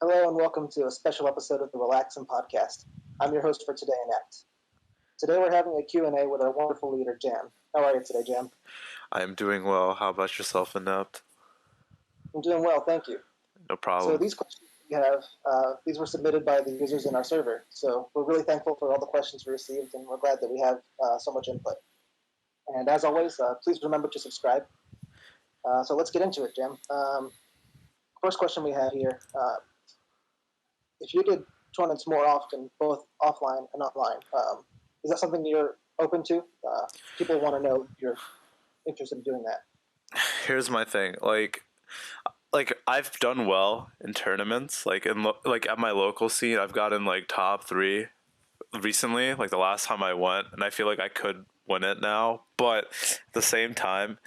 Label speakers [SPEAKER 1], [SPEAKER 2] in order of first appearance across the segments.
[SPEAKER 1] Hello and welcome to a special episode of the Relaxin Podcast. I'm your host for today, Annette. Today we're having a Q&A with our wonderful leader, Jam. How are you today, Jam?
[SPEAKER 2] I am doing well. How about yourself, Inept?
[SPEAKER 1] I'm doing well, thank you.
[SPEAKER 2] No problem.
[SPEAKER 1] So these questions we have, these were submitted by the users in our server. So we're really thankful for all the questions we received, and we're glad that we have so much input. And as always, please remember to subscribe. So let's get into it, Jam. First question we have here. If you did tournaments more often, both offline and online, is that something you're open to? People want to know if you're interested in doing that.
[SPEAKER 2] Here's my thing. Like I've done well in tournaments. Like at my local scene, I've gotten like top 3 recently. Like the last time I went, and I feel like I could win it now. But at the same time,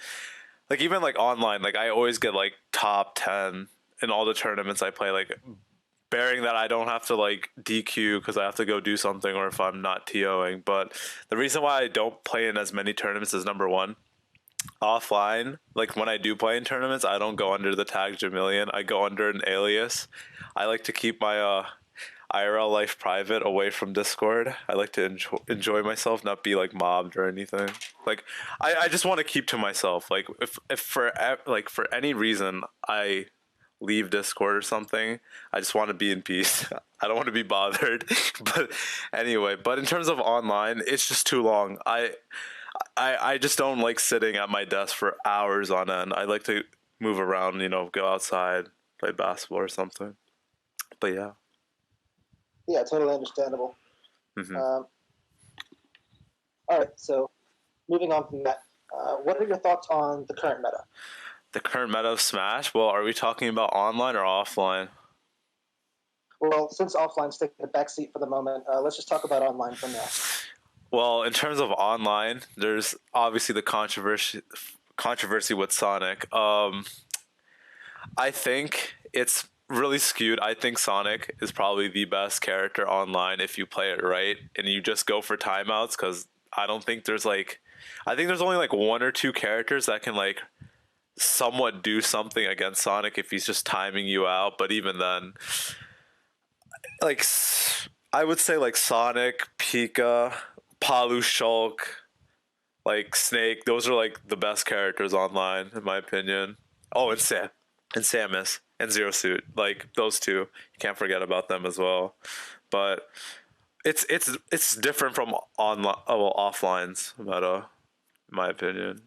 [SPEAKER 2] like even like online, like I always get like top 10 in all the tournaments I play. Like bearing that I don't have to like DQ because I have to go do something or if I'm not TOing. But the reason why I don't play in as many tournaments is number one, offline, like when I do play in tournaments, I don't go under the tag Jamillian. I go under an alias. I like to keep my IRL life private, away from Discord. I like to enjoy myself, not be like mobbed or anything. Like I just want to keep to myself. Like if for any reason I leave Discord or something, I just want to be in peace. I don't want to be bothered. But anyway, but in terms of online, it's just too long. I just don't like sitting at my desk for hours on end. I like to move around, go outside, play basketball or something. But yeah.
[SPEAKER 1] Yeah, totally understandable.
[SPEAKER 2] Mm-hmm.
[SPEAKER 1] All right, so moving on from that, what are your thoughts on the current meta?
[SPEAKER 2] The current meta of Smash? Well, are we talking about online or offline?
[SPEAKER 1] Well, since offline's taking the backseat for the moment, let's just talk about online for now.
[SPEAKER 2] Well, in terms of online, there's obviously the controversy with Sonic. I think it's really skewed. I think Sonic is probably the best character online if you play it right and you just go for timeouts, because I think there's only like 1 or 2 characters that can like somewhat do something against Sonic if he's just timing you out. But even then, like I would say like Sonic, Pika, Palu, Shulk, like Snake, those are like the best characters online in my opinion. Oh, and Samus and Zero Suit, like those two, you can't forget about them as well. But it's different from online, offline's meta, in my opinion.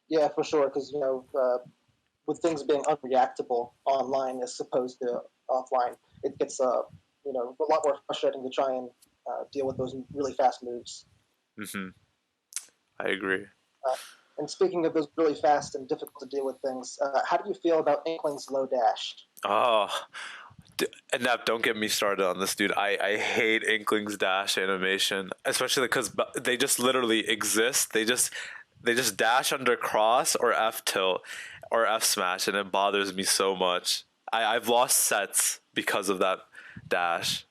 [SPEAKER 1] Yeah, for sure, because with things being unreactable online as opposed to offline, it gets a lot more frustrating to try and deal with those really fast moves.
[SPEAKER 2] Mm-hmm. I agree.
[SPEAKER 1] And speaking of those really fast and difficult to deal with things, how do you feel about Inkling's low dash?
[SPEAKER 2] Oh, and don't get me started on this, dude. I hate Inkling's dash animation, especially because they just literally exist. They just dash under cross or F tilt or F smash, and it bothers me so much. I've lost sets because of that dash.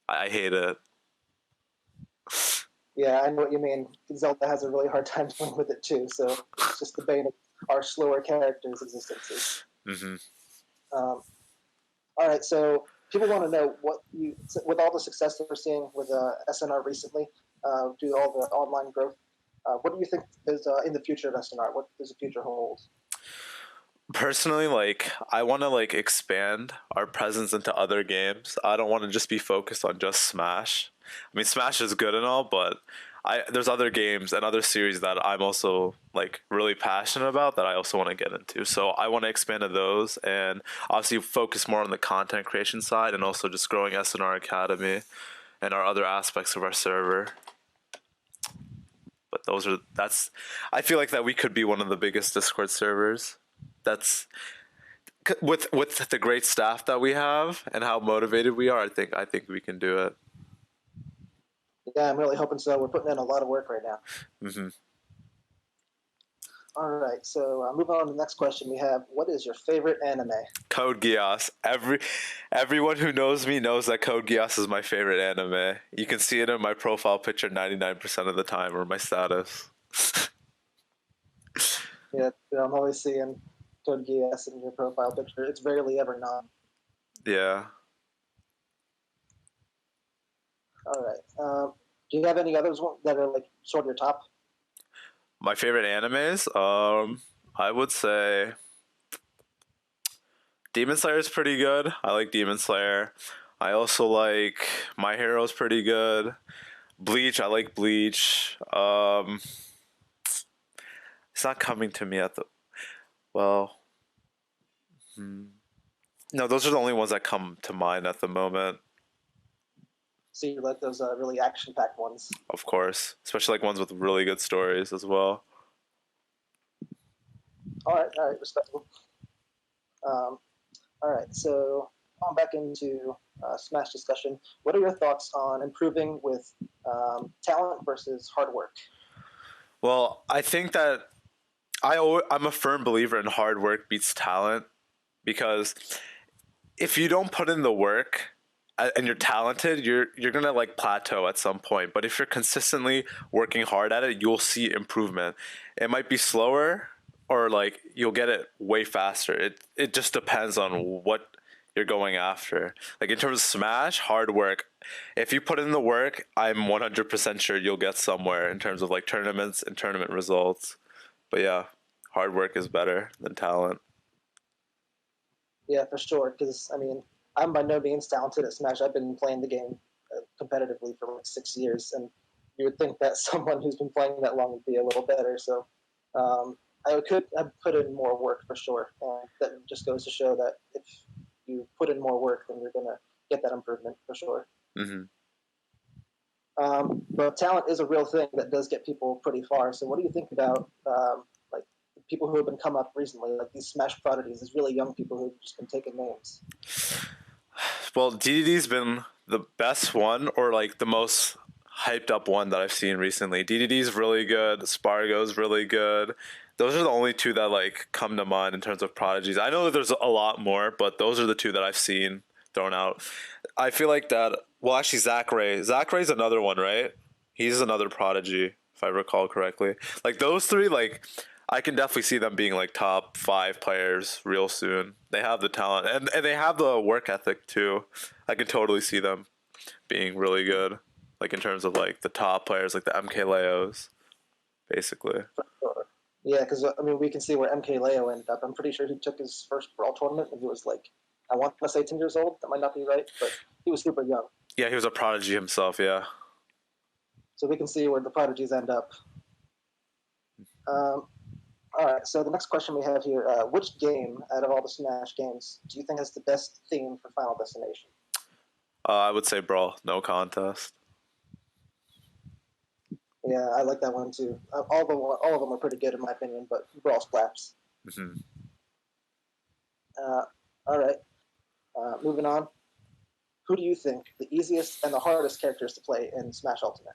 [SPEAKER 2] I hate it.
[SPEAKER 1] Yeah, I know what you mean. Zelda has a really hard time dealing with it too, so it's just the bane of our slower characters' existences.
[SPEAKER 2] Mm-hmm.
[SPEAKER 1] All right, so people want to know with all the success that we're seeing with SNR recently, due to all the online growth, what do you think is in the future of SNR? What does the future hold?
[SPEAKER 2] Personally, like I want to like expand our presence into other games. I don't want to just be focused on just Smash. I mean, Smash is good and all, but there's other games and other series that I'm also like really passionate about that I also want to get into. So I want to expand to those and obviously focus more on the content creation side and also just growing SNR Academy and our other aspects of our server. But I feel like that we could be one of the biggest Discord servers. That's with the great staff that we have and how motivated we are. I think we can do it.
[SPEAKER 1] Yeah, I'm really hoping so. We're putting in a lot of work right now.
[SPEAKER 2] Mm-hmm.
[SPEAKER 1] All right, so moving on to the next question we have, what is your favorite anime?
[SPEAKER 2] Code Geass. Everyone who knows me knows that Code Geass is my favorite anime. You can see it in my profile picture 99% of the time, or my status.
[SPEAKER 1] Yeah, I'm always seeing Code Geass in your profile picture. It's rarely ever not.
[SPEAKER 2] Yeah.
[SPEAKER 1] All right. Do you have any others that are like sort of your top?
[SPEAKER 2] My favorite animes, I would say Demon Slayer is pretty good. I like Demon Slayer. I also like My Hero's pretty good. Bleach, I like Bleach. It's not coming to me at the well. No, those are the only ones that come to mind at the moment.
[SPEAKER 1] So you like those really action-packed ones.
[SPEAKER 2] Of course, especially like ones with really good stories as well.
[SPEAKER 1] All right, respectable. All right, so going back into Smash discussion, what are your thoughts on improving with talent versus hard work?
[SPEAKER 2] Well, I think that I'm a firm believer in hard work beats talent because if you don't put in the work and you're talented, you're gonna like plateau at some point. But if you're consistently working hard at it, you'll see improvement. It might be slower, or like you'll get it way faster. It just depends on what you're going after. Like in terms of Smash, hard work. If you put in the work, I'm 100% sure you'll get somewhere in terms of like tournaments and tournament results. But yeah, hard work is better than talent.
[SPEAKER 1] Yeah, for sure. Because I mean, I'm by no means talented at Smash. I've been playing the game competitively for like 6 years, and you would think that someone who's been playing that long would be a little better. So I could have put in more work for sure. And that just goes to show that if you put in more work, then you're gonna get that improvement for sure.
[SPEAKER 2] Hmm.
[SPEAKER 1] But talent is a real thing that does get people pretty far. So what do you think about like people who have been come up recently, like these Smash prodigies, these really young people who've just been taking names?
[SPEAKER 2] Well, DDD's been the best one, or like the most hyped up one that I've seen recently. DDD's really good. Spargo's really good. Those are the only two that like come to mind in terms of prodigies. I know that there's a lot more, but those are the two that I've seen thrown out. I feel like that. Well, actually, Zachary. Zachary's another one, right? He's another prodigy, if I recall correctly. Like those three, like I can definitely see them being like top five players real soon. They have the talent and they have the work ethic too. I can totally see them being really good. Like in terms of like the top players, like the MK Leos, basically.
[SPEAKER 1] Yeah, because I mean, we can see where MK Leo ended up. I'm pretty sure he took his first Brawl tournament when he was like, I want to say 10 years old. That might not be right, but he was super young.
[SPEAKER 2] Yeah, he was a prodigy himself. Yeah.
[SPEAKER 1] So we can see where the prodigies end up. All right, so the next question we have here, which game out of all the Smash games do you think has the best theme for Final Destination?
[SPEAKER 2] I would say Brawl, no contest.
[SPEAKER 1] Yeah, I like that one too. All of them are pretty good in my opinion, but Brawl slaps.
[SPEAKER 2] Hmm.
[SPEAKER 1] All right, moving on. Who do you think the easiest and the hardest characters to play in Smash Ultimate?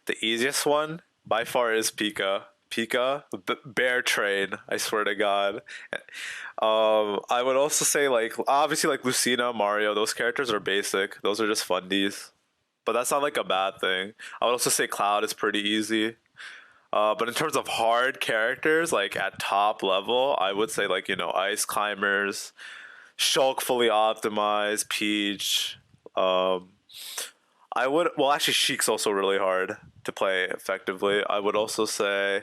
[SPEAKER 2] The easiest one by far is Pika. Pika, bear train. I swear to God. I would also say like obviously like Lucina, Mario. Those characters are basic. Those are just fundies, but that's not like a bad thing. I would also say Cloud is pretty easy. But in terms of hard characters, like at top level, I would say like Ice Climbers, Shulk fully optimized, Peach. Um, I would well actually Sheik's also really hard to play effectively. I would also say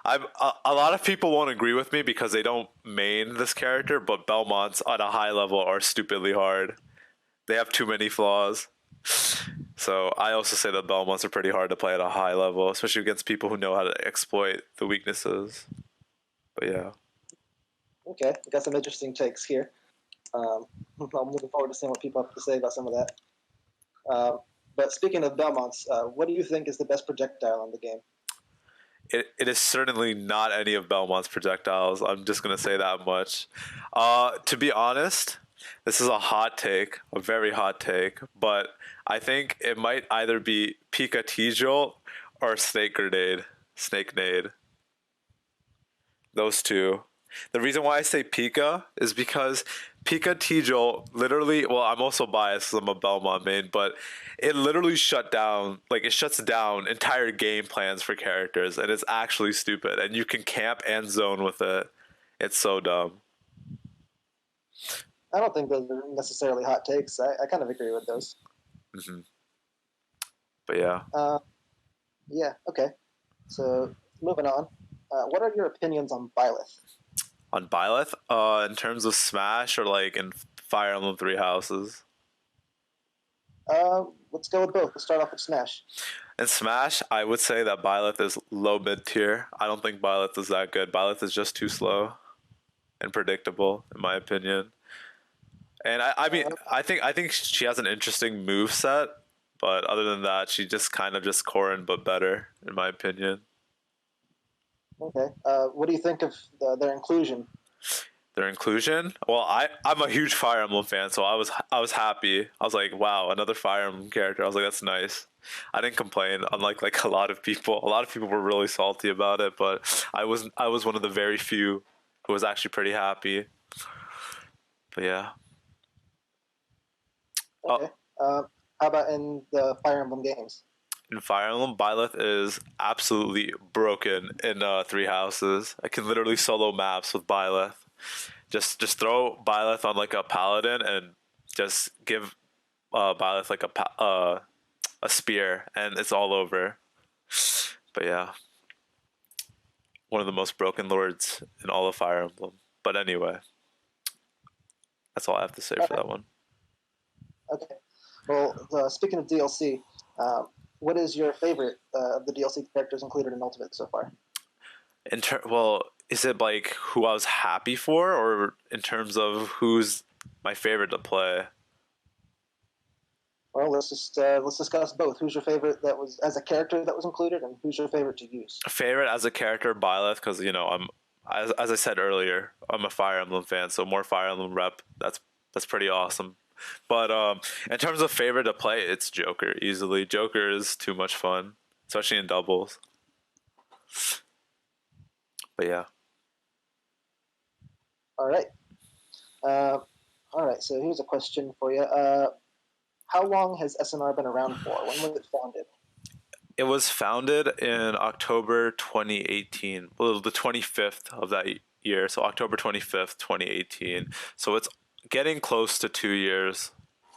[SPEAKER 2] a lot of people won't agree with me because they don't main this character, but Belmonts on a high level are stupidly hard. They have too many flaws. So I also say that Belmonts are pretty hard to play at a high level, especially against people who know how to exploit the weaknesses. But yeah.
[SPEAKER 1] Okay, we got some interesting takes here. I'm looking forward to seeing what people have to say about some of that. But speaking of Belmonts, what do you think is the best projectile in the game?
[SPEAKER 2] It is certainly not any of Belmont's projectiles. I'm just going to say that much. To be honest, this is a hot take, a very hot take, but I think it might either be Pika T-Jolt or Snake Grenade. Snake Nade. Those two. The reason why I say Pika is because Pika T-Jolt literally, well, I'm also biased because I'm a Belmont main, but it literally it shuts down entire game plans for characters, and it's actually stupid. And you can camp and zone with it. It's so dumb.
[SPEAKER 1] I don't think those are necessarily hot takes. I kind of agree with those.
[SPEAKER 2] Hmm. But yeah.
[SPEAKER 1] Yeah, okay. So moving on. What are your opinions on Byleth?
[SPEAKER 2] On Byleth, in terms of Smash or like in Fire Emblem Three Houses?
[SPEAKER 1] Let's go with both. Let's start off with Smash.
[SPEAKER 2] In Smash, I would say that Byleth is low mid tier. I don't think Byleth is that good. Byleth is just too slow and predictable, in my opinion. And I mean, I think she has an interesting move set, but other than that, she just kind of just Corrin but better, in my opinion.
[SPEAKER 1] Okay. What do you think of their inclusion?
[SPEAKER 2] Their inclusion. Well, I'm a huge Fire Emblem fan, so I was happy. I was like, wow, another Fire Emblem character. I was like, that's nice. I didn't complain, unlike like a lot of people. A lot of people were really salty about it, but I was one of the very few who was actually pretty happy. But yeah.
[SPEAKER 1] Okay. How about in the Fire Emblem games?
[SPEAKER 2] In Fire Emblem, Byleth is absolutely broken in Three Houses. I can literally solo maps with Byleth. Just throw Byleth on like a paladin and just give Byleth like a spear, and it's all over. But yeah, one of the most broken lords in all of Fire Emblem. But anyway, that's all I have to say for that one.
[SPEAKER 1] Okay. Well, speaking of DLC, what is your favorite of the DLC characters included in Ultimate so far?
[SPEAKER 2] Well, is it like who I was happy for, or in terms of who's my favorite to play?
[SPEAKER 1] Well, let's discuss both. Who's your favorite that was as a character that was included, and who's your favorite to use?
[SPEAKER 2] Favorite as a character, Byleth, because I'm as I said earlier, I'm a Fire Emblem fan, so more Fire Emblem rep. That's pretty awesome. But in terms of favorite to play, it's Joker easily. Joker is too much fun, especially in doubles. But yeah.
[SPEAKER 1] All right. All right. So here's a question for you. How long has SNR been around for? When was it founded?
[SPEAKER 2] It was founded in October 2018. Well, the 25th of that year. So October 25th, 2018. So it's getting close to 2 years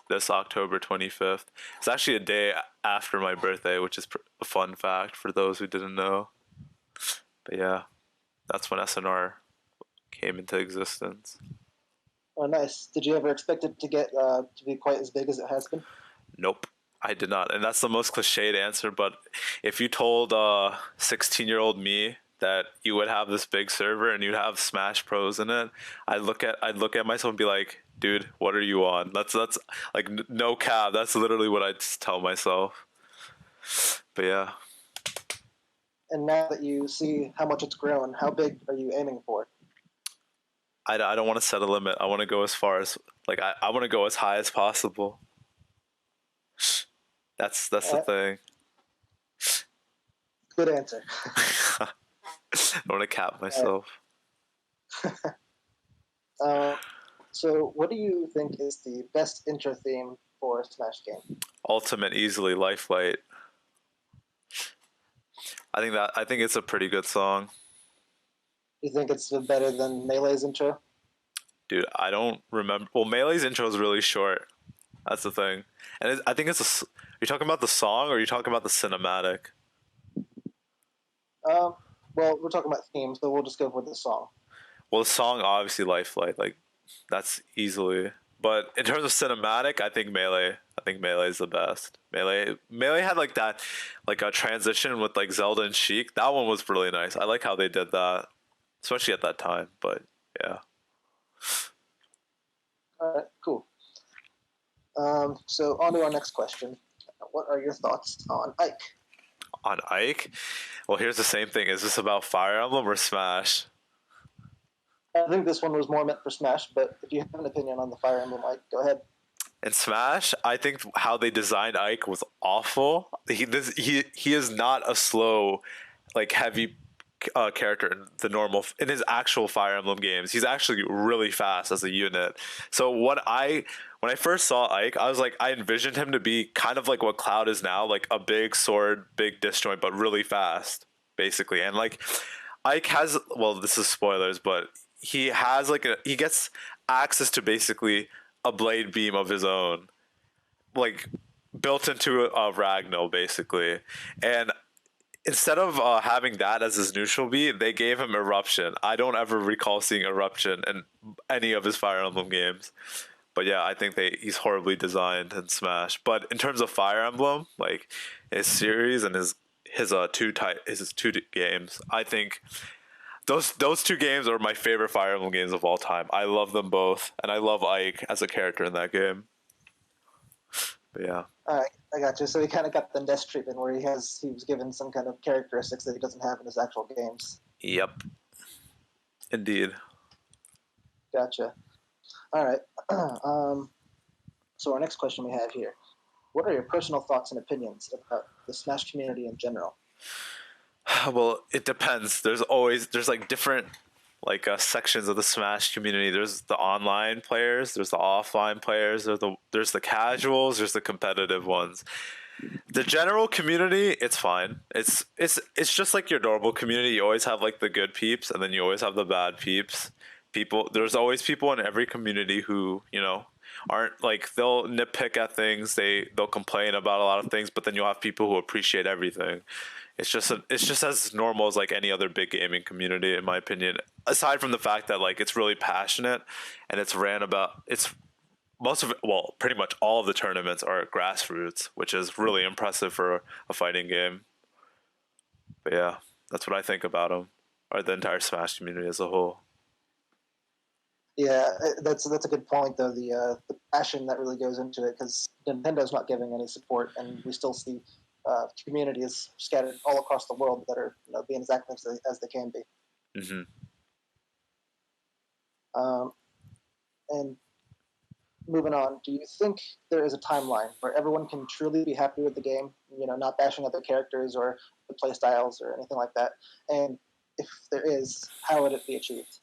[SPEAKER 2] this October 25th. It's actually a day after my birthday, which is a fun fact for those who didn't know. But yeah, that's when SNR came into existence.
[SPEAKER 1] Oh, nice. Did you ever expect it to get to be quite as big as it has been?
[SPEAKER 2] Nope, I did not. And that's the most cliched answer, but if you told 16-year-old me that you would have this big server and you'd have Smash Pros in it, I'd look at myself and be like, dude, what are you on? That's like no cap. That's literally what I'd tell myself. But yeah.
[SPEAKER 1] And now that you see how much it's grown, how big are you aiming for?
[SPEAKER 2] I don't want to set a limit. I want to go as far as I want to go as high as possible. That's the thing.
[SPEAKER 1] Good answer.
[SPEAKER 2] I don't want to cap myself.
[SPEAKER 1] So what do you think is the best intro theme for a Smash game?
[SPEAKER 2] Ultimate easily Lifelight. I think it's a pretty good song.
[SPEAKER 1] You think it's better than Melee's intro?
[SPEAKER 2] Dude, I don't remember. Well, Melee's intro is really short. That's the thing. And I think it's are you talking about the song or are you talking about the cinematic?
[SPEAKER 1] Well, we're talking about themes, so we'll just go with the song.
[SPEAKER 2] Well, the song obviously Lifelight, like that's easily. But in terms of cinematic, I think Melee is the best. Melee had like that, like a transition with like Zelda and Sheik. That one was really nice. I like how they did that, especially at that time. But yeah.
[SPEAKER 1] All right, cool. So on to our next question. What are your thoughts on Ike?
[SPEAKER 2] On Ike? Well, here's the same thing. Is this about Fire Emblem or Smash?
[SPEAKER 1] I think this one was more meant for Smash, but if you have an opinion on the Fire Emblem Ike, go ahead.
[SPEAKER 2] In Smash, I think how they designed Ike was awful. He is not a slow, like heavy character in his actual Fire Emblem games. He's actually really fast as a unit. So when I first saw Ike, I was like, I envisioned him to be kind of like what Cloud is now, like a big sword, big disjoint, but really fast, basically. And like Ike has, well, this is spoilers, but he has he gets access to basically a blade beam of his own, like built into a Ragnall basically. And instead of having that as his neutral beat, they gave him Eruption. I don't ever recall seeing Eruption in any of his Fire Emblem games. But yeah, I think he's horribly designed in Smash. But in terms of Fire Emblem, like his series and his two games, I think those two games are my favorite Fire Emblem games of all time. I love them both, and I love Ike as a character in that game. But yeah.
[SPEAKER 1] All right, I got you. So he kind of got the nest treatment where he was given some kind of characteristics that he doesn't have in his actual games.
[SPEAKER 2] Yep. Indeed.
[SPEAKER 1] Gotcha. All right. So our next question we have here: what are your personal thoughts and opinions about the Smash community in general?
[SPEAKER 2] Well, it depends. There's like different sections of the Smash community. There's the online players, there's the offline players, there's the casuals, there's the competitive ones. The general community, it's fine. It's just like your normal community. You always have like the good peeps, and then you always have the bad peeps. There's always people in every community who aren't like, they'll nitpick at things, they'll complain about a lot of things, but then you'll have people who appreciate everything. It's just as normal as like any other big gaming community, in my opinion. Aside from the fact that like it's really passionate and it's pretty much all of the tournaments are grassroots, which is really impressive for a fighting game. But yeah, that's what I think about them, or the entire Smash community as a whole.
[SPEAKER 1] Yeah, that's a good point though. The passion that really goes into it, because Nintendo's not giving any support, and we still see communities scattered all across the world that are being as active as they can be.
[SPEAKER 2] Mm-hmm.
[SPEAKER 1] And moving on, do you think there is a timeline where everyone can truly be happy with the game, not bashing other characters or the play styles or anything like that? And if there is, how would it be achieved?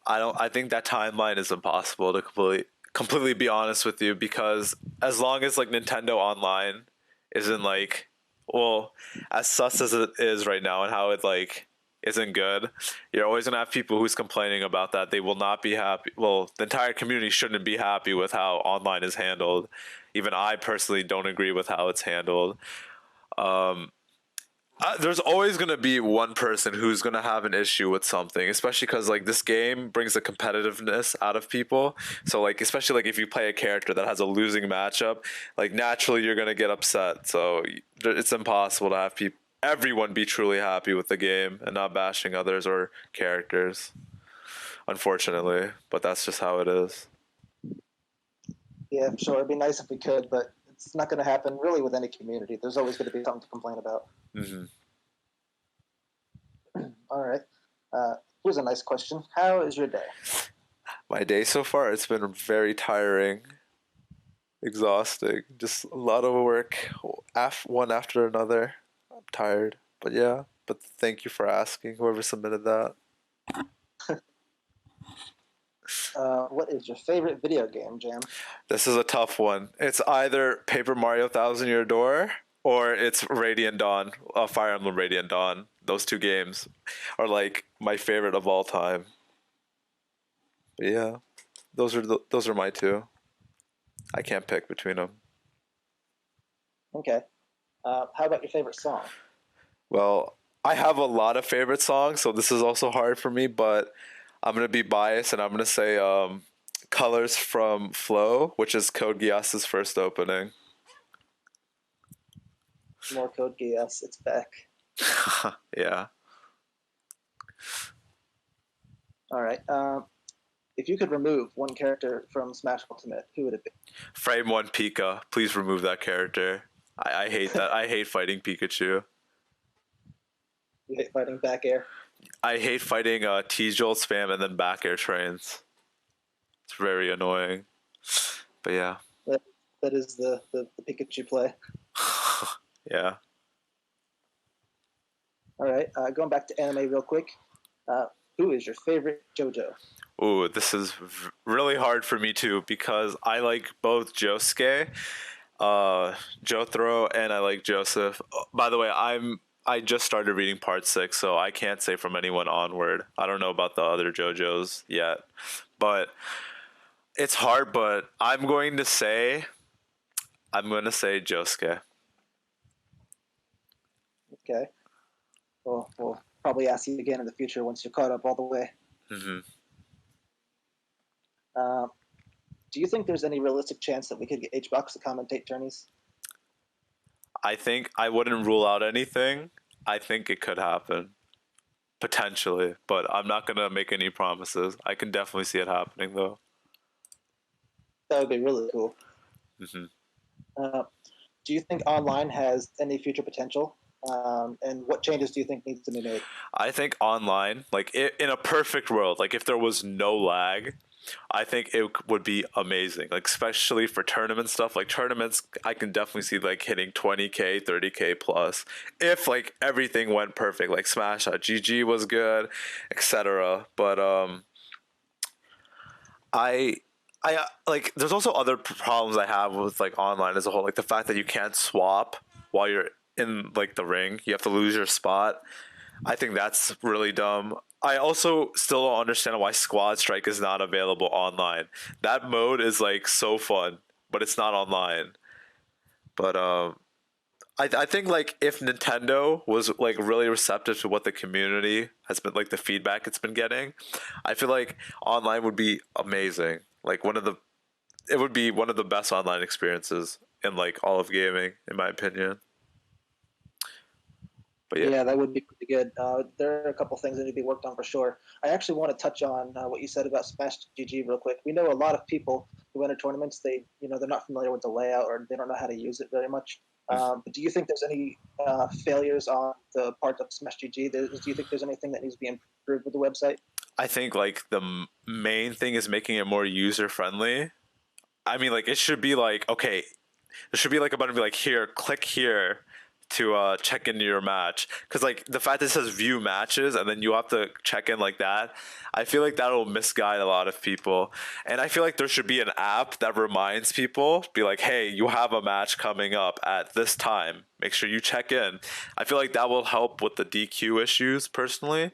[SPEAKER 2] I think that timeline is impossible to completely be honest with you, because as long as like Nintendo Online isn't like, well, as sus as it is right now and how it like isn't good, you're always gonna have people who's complaining about that. They will not be happy. Well, the entire community shouldn't be happy with how online is handled. Even I personally don't agree with how it's handled. There's always going to be one person who's going to have an issue with something, especially because like this game brings the competitiveness out of people. So like, especially like if you play a character that has a losing matchup, like naturally you're going to get upset. So it's impossible to have everyone be truly happy with the game and not bashing others or characters, unfortunately. But that's just how it is.
[SPEAKER 1] Yeah, sure. It'd be nice if we could, but it's not going to happen really with any community. There's always going to be something to complain about.
[SPEAKER 2] Mm-hmm.
[SPEAKER 1] All right. Here's a nice question. How is your day?
[SPEAKER 2] My day so far, it's been very tiring, exhausting. Just a lot of work, one after another. I'm tired, but yeah. But thank you for asking, whoever submitted that.
[SPEAKER 1] What is your favorite video game, Jam?
[SPEAKER 2] This is a tough one. It's either Paper Mario Thousand Year Door or it's Radiant Dawn, Fire Emblem Radiant Dawn. Those two games are like my favorite of all time. But yeah, those are my two. I can't pick between them.
[SPEAKER 1] Okay. How about your favorite song?
[SPEAKER 2] Well, I have a lot of favorite songs, so this is also hard for me, but I'm going to be biased and I'm going to say Colors from Flow, which is Code Geass's first opening.
[SPEAKER 1] More Code Geass, it's back.
[SPEAKER 2] Yeah.
[SPEAKER 1] All right. If you could remove one character from Smash Ultimate, who would it be?
[SPEAKER 2] Frame 1 Pika. Please remove that character. I hate that. I hate fighting Pikachu.
[SPEAKER 1] You hate fighting back air?
[SPEAKER 2] I hate fighting T-Jolt spam and then back air trains. It's very annoying. But yeah.
[SPEAKER 1] That is the Pikachu play.
[SPEAKER 2] Yeah.
[SPEAKER 1] All right. Going back to anime real quick. Who is your favorite JoJo?
[SPEAKER 2] Ooh, this is really hard for me too, because I like both Josuke, Jotaro, and I like Joseph. By the way, I just started reading part 6, so I can't say from anyone onward. I don't know about the other JoJos yet, but It's hard, but I'm going to say Josuke.
[SPEAKER 1] Okay. Well, we'll probably ask you again in the future once you're caught up all the way.
[SPEAKER 2] Hmm.
[SPEAKER 1] Uh, do you think there's any realistic chance that we could get HBox to commentate tourneys?
[SPEAKER 2] I think I wouldn't rule out anything. I think it could happen potentially, but I'm not gonna make any promises. I can definitely see it happening though.
[SPEAKER 1] That would be really cool.
[SPEAKER 2] Hmm.
[SPEAKER 1] Uh, do you think online has any future potential? And what changes do you think needs to be made?
[SPEAKER 2] I think online, like in a perfect world, like if there was no lag, I think it would be amazing. Like especially for tournament stuff, like tournaments, I can definitely see like hitting 20K, 30K plus if like everything went perfect. Like Smash.gg was good, etc. But I like there's also other problems I have with like online as a whole, like the fact that you can't swap while you're in like the ring. You have to lose your spot. I think that's really dumb. I also still don't understand why Squad Strike is not available online. That mode is like so fun, but it's not online. But I think like if Nintendo was like really receptive to what the community has been, like the feedback it's been getting, I feel like online would be amazing. Like it would be one of the best online experiences in like all of gaming, in my opinion. But yeah.
[SPEAKER 1] Yeah, that would be pretty good. There are a couple things that need to be worked on for sure. I actually want to touch on what you said about Smash GG real quick. We know a lot of people who enter tournaments. They're not familiar with the layout or they don't know how to use it very much. But do you think there's any failures on the part of Smash GG? Do you think there's anything that needs to be improved with the website?
[SPEAKER 2] I think like the main thing is making it more user friendly. I mean, like it should be like okay, there should be like a button to be like here, click here to check into your match. Because like the fact that it says view matches and then you have to check in like that, I feel like that'll misguide a lot of people. And I feel like there should be an app that reminds people, be like, hey, you have a match coming up at this time. Make sure you check in. I feel like that will help with the DQ issues personally.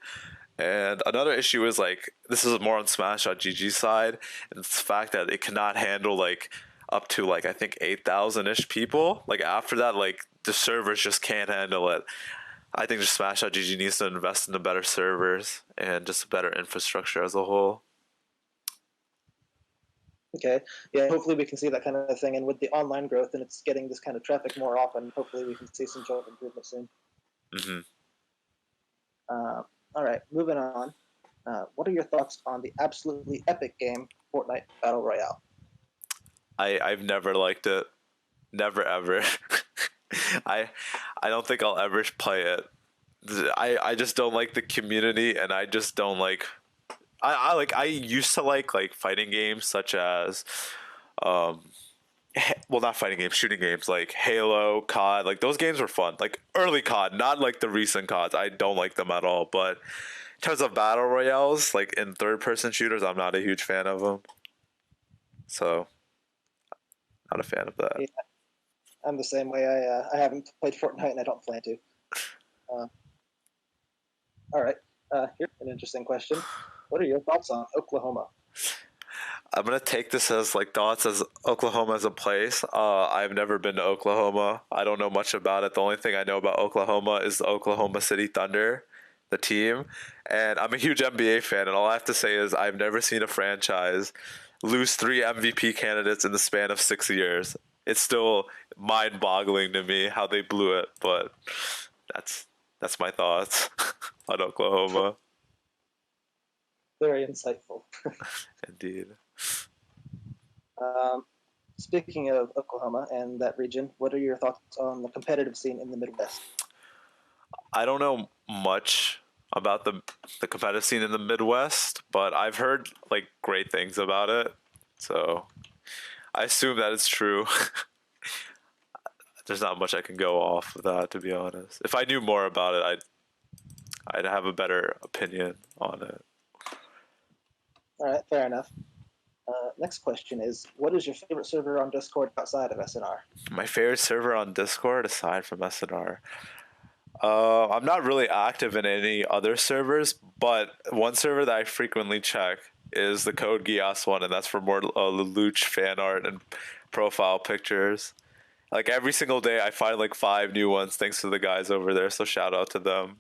[SPEAKER 2] And another issue is like this is more on Smash.gg side, and it's the fact that it cannot handle like up to like I think 8,000 ish people. Like after that, like the servers just can't handle it. I think just Smash.gg needs to invest in the better servers and just better infrastructure as a whole.
[SPEAKER 1] Okay. Yeah, hopefully we can see that kind of thing. And with the online growth and it's getting this kind of traffic more often, hopefully we can see some sort of improvement soon.
[SPEAKER 2] Hmm.
[SPEAKER 1] All right, moving on. What are your thoughts on the absolutely epic game, Fortnite Battle Royale?
[SPEAKER 2] I've never liked it. Never ever. I I don't think I'll ever play it. I just don't like the community, and I just don't like. I used to like fighting games such as um well, not fighting games, shooting games like Halo, COD. Like those games were fun. Like early COD, not like the recent CODs. I don't like them at all. But in terms of battle royales, like in third-person shooters, I'm not a huge fan of them. So not a fan of that.
[SPEAKER 1] Yeah, I'm the same way. I haven't played Fortnite and I don't plan to. Uh, all right, here's an interesting question. What are your thoughts on Oklahoma?
[SPEAKER 2] I'm gonna take this as like thoughts as Oklahoma as a place. I've never been to Oklahoma. I don't know much about it. The only thing I know about Oklahoma is the Oklahoma City Thunder, the team, and I'm a huge NBA fan. And all I have to say is I've never seen a franchise lose three MVP candidates in the span of 6 years. It's still mind-boggling to me how they blew it, but that's that's my thoughts on Oklahoma.
[SPEAKER 1] Very insightful.
[SPEAKER 2] Indeed.
[SPEAKER 1] Um, Speaking of Oklahoma and that region, what are your thoughts on the competitive scene in the Midwest?
[SPEAKER 2] I don't know much about the competitive scene in the Midwest, but I've heard like great things about it. So I assume that it's true. There's not much I can go off of that, to be honest. If I knew more about it, I'd have a better opinion on it.
[SPEAKER 1] All right, fair enough. Next question is, what is your favorite server on Discord outside of SNR?
[SPEAKER 2] My favorite server on Discord, aside from SNR, I'm not really active in any other servers, but one server that I frequently check is the Code Geass one, and that's for more Lelouch fan art and profile pictures. Like every single day, I find like 5 new ones thanks to the guys over there. So shout out to them.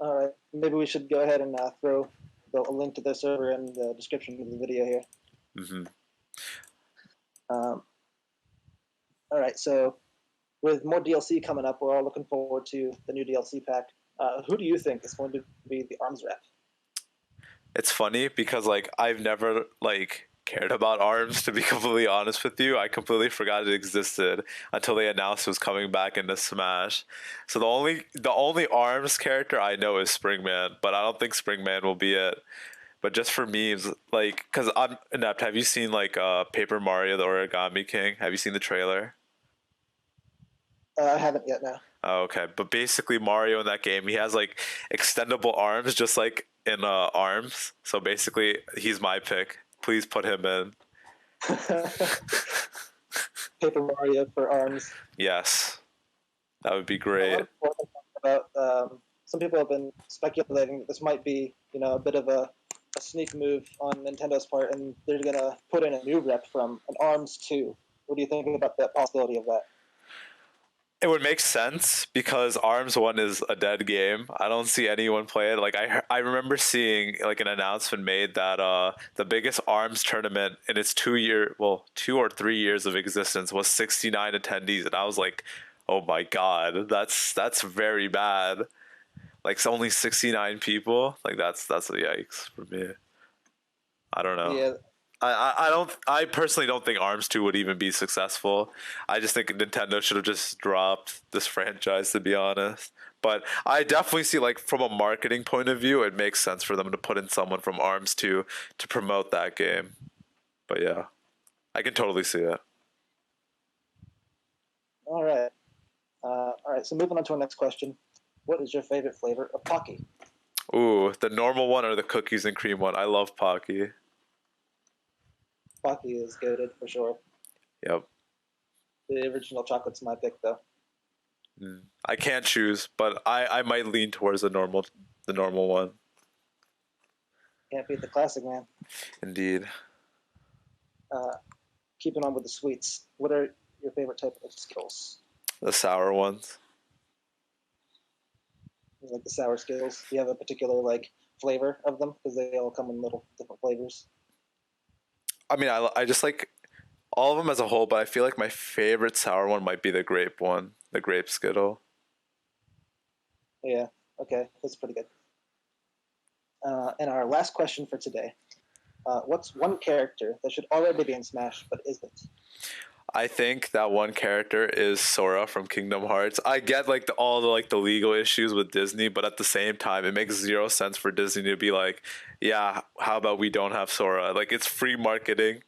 [SPEAKER 1] All right, maybe we should go ahead and throw a link to their server in the description of the video here.
[SPEAKER 2] Mm-hmm.
[SPEAKER 1] All right, so with more DLC coming up, we're all looking forward to the new DLC pack. Who do you think is going to be the arms rep?
[SPEAKER 2] It's funny because like I've never like cared about arms, to be completely honest with you. I completely forgot it existed until they announced it was coming back into Smash. So the only arms character I know is Springman, but I don't think Springman will be it. But just for memes, like, because I'm inept. Have you seen like Paper Mario the Origami King? Have you seen the trailer?
[SPEAKER 1] I haven't yet, no.
[SPEAKER 2] Oh, okay, but basically Mario in that game, he has like extendable arms, just like in arms. So basically, he's my pick. Please put him in.
[SPEAKER 1] Paper Mario for arms.
[SPEAKER 2] Yes, that would be great.
[SPEAKER 1] About some people have been speculating that this might be, a bit of a sneak move on Nintendo's part, and they're gonna put in a new rep from an Arms 2. What do you think about the possibility of that?
[SPEAKER 2] It would make sense because Arms 1 is a dead game. I don't see anyone play it. Like I remember seeing like an announcement made that the biggest Arms tournament in its 2 or 3 years of existence was 69 attendees, and I was like, "Oh my god, that's very bad." Like it's only 69 people. Like that's a yikes for me. I don't know.
[SPEAKER 1] Yeah,
[SPEAKER 2] I personally don't think Arms 2 would even be successful. I just think Nintendo should have just dropped this franchise, to be honest. But I definitely see, like, from a marketing point of view, it makes sense for them to put in someone from Arms 2 to promote that game. But yeah, I can totally see it.
[SPEAKER 1] all right. All right, so moving on to our next question. What is your favorite flavor of Pocky?
[SPEAKER 2] Ooh, the normal one or the cookies and cream one? I love Pocky.
[SPEAKER 1] Pocky is goated for sure.
[SPEAKER 2] Yep.
[SPEAKER 1] The original chocolate's my pick, though.
[SPEAKER 2] I can't choose, but I might lean towards the normal one.
[SPEAKER 1] Can't beat the classic, man.
[SPEAKER 2] Indeed.
[SPEAKER 1] Keeping on with the sweets, what are your favorite type of Skittles?
[SPEAKER 2] The sour ones.
[SPEAKER 1] You like the sour Skittles? Do you have a particular flavor of them? Because they all come in little different flavors.
[SPEAKER 2] I mean, I just like all of them as a whole, but I feel like my favorite sour one might be the grape one, the grape Skittle.
[SPEAKER 1] Yeah, okay, that's pretty good. And our last question for today. What's one character that should already be in Smash but isn't?
[SPEAKER 2] I think that one character is Sora from Kingdom Hearts. I get all the legal issues with Disney, but at the same time, it makes zero sense for Disney to be like, yeah, how about we don't have Sora? Like, it's free marketing.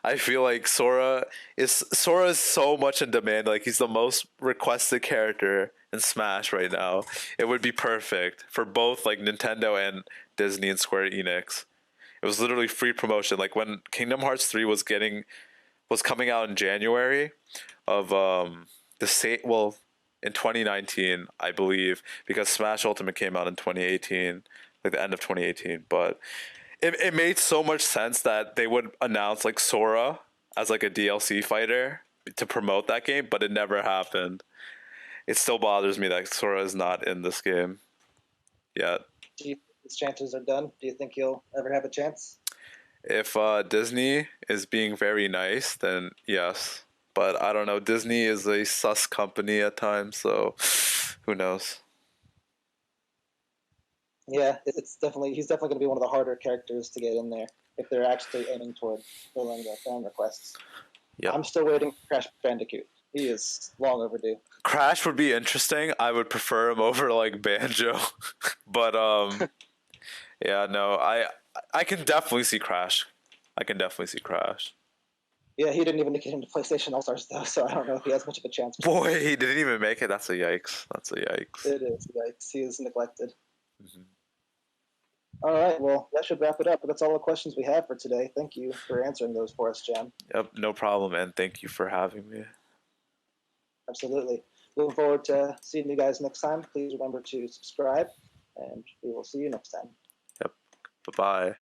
[SPEAKER 2] I feel like Sora is so much in demand. Like, he's the most requested character in Smash right now. It would be perfect for both like Nintendo and Disney and Square Enix. It was literally free promotion. Like when Kingdom Hearts 3 was coming out in January of in 2019, I believe, because Smash Ultimate came out in 2018, like the end of 2018. But it made so much sense that they would announce like Sora as like a DLC fighter to promote that game, but it never happened. It still bothers me that Sora is not in this game yet.
[SPEAKER 1] Do you think his chances are done? Do you think he'll ever have a chance?
[SPEAKER 2] If Disney is being very nice, then yes. But I don't know. Disney is a sus company at times, so who knows?
[SPEAKER 1] Yeah, he's definitely going to be one of the harder characters to get in there if they're actually aiming toward filling the fan requests.
[SPEAKER 2] Yep.
[SPEAKER 1] I'm still waiting for Crash Bandicoot. He is long overdue.
[SPEAKER 2] Crash would be interesting. I would prefer him over like Banjo, but yeah, no, I can definitely see Crash. I can definitely see Crash.
[SPEAKER 1] Yeah, he didn't even make it into PlayStation All Stars though, so I don't know if he has much of a chance.
[SPEAKER 2] Boy, he didn't even make it. That's a yikes. That's a yikes.
[SPEAKER 1] It is yikes. He is neglected. Mm-hmm. All right, well, that should wrap it up. But that's all the questions we have for today. Thank you for answering those for us, Jam.
[SPEAKER 2] Yep, no problem, and thank you for having me.
[SPEAKER 1] Absolutely. Looking forward to seeing you guys next time. Please remember to subscribe, and we will see you next time.
[SPEAKER 2] Yep. Bye bye.